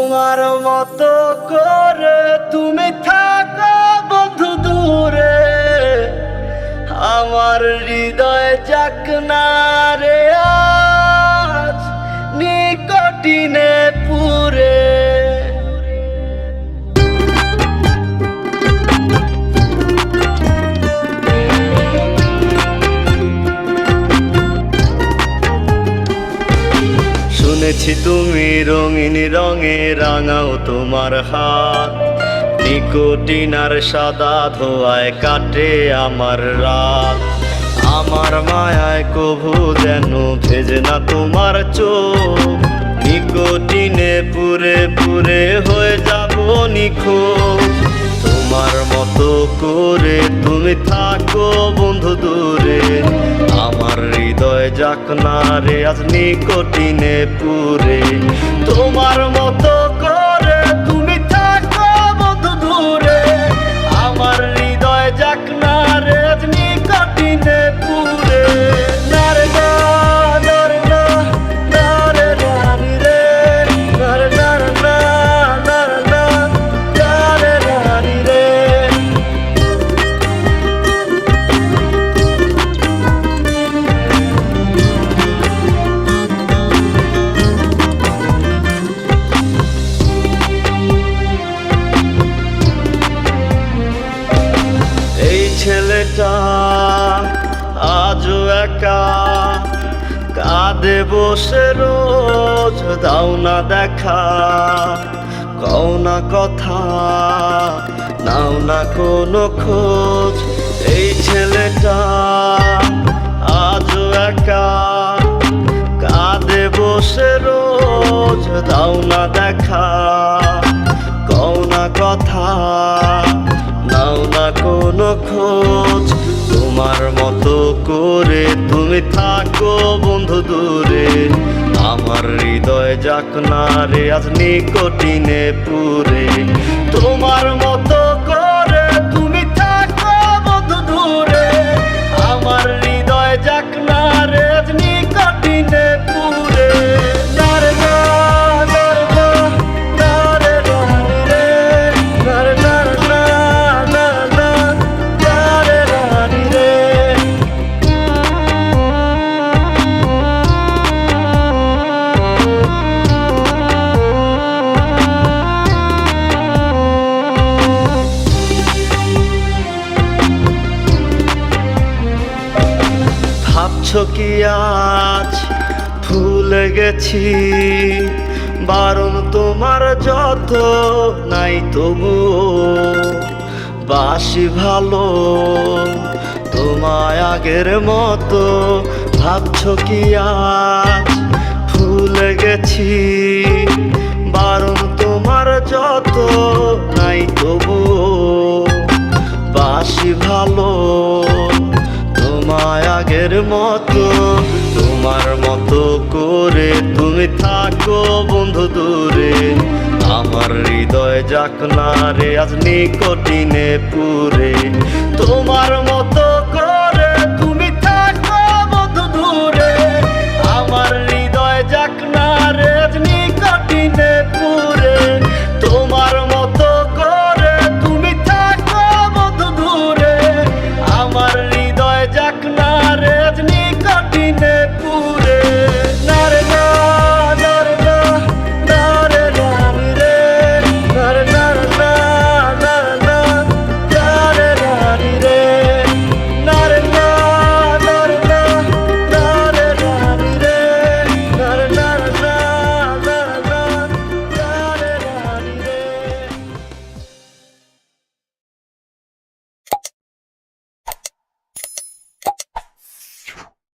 তোমার মতো করে তুমি থাকো বন্ধু দূরে, আমার হৃদয় যাক না রে আজ নিকটিনে পুরে। শুনেছি তুমি রঙিন রঙে রাঙাও তোমার হাত, নিকোটিন আর সাদা ধোয়ায় কাটে আমার রাত। আমার মায়ায় কভু যেন ভেজে না তোমার চোখ, নিকোটিনে পুরে পুরে হয়ে যাব নিখোঁজ। তোমার মতো করে তুমি থাকো বন্ধু দূরে, আমার হৃদয় যাক না রে আজ নিকোটিনে পুরে। তোমার মতো করে তুমি থাকো বন্ধু দূরে, আমার হৃদয় যাক না রে আজ নিকোটিনে পুরে। নারে না নারে না নারে রানি রে, নারে নারে না নারে না নারে রানি রে। এই ছেলেটা আজও একা কাঁদে বসে রোজ, দাও না দেখা কও না কথা, নাও না কোনো খোঁজ। এই ছেলেটা আজও একা কাঁদে বসে রোজ, দাও না দেখা কও না কথা, নাও না কোনো খোঁজ। তোমার মতো করে তুমি থাকো বন্ধু দূরে, আমার হৃদয় যাক না রে আজ নিকোটিনে পুরে। তোমার মতো করে তুমি থাকো বন্ধু দূরে, আমার হৃদয় যাক না রে আজ নিকোটিনে পুরে। নারে না নারে না নারে রানি রে, নারে নারে না নারে না নারে রানি রে। ভাবছো কি আজ ভুলে গেছি, বারণ তোমার যত নাই তবুও বাসি ভালো তোমায় আগের মতো। ভাবছো কি আজ ভুলে গেছি, বারণ তোমার যত নাই তবুও বাসি ভালো তোমায় আগের মতো। তোমার মতো করে তুমি থাকো বন্ধু দূরে, আমার হৃদয় যাক না রে আজ নিকোটিনে পুরে। তোমার মতো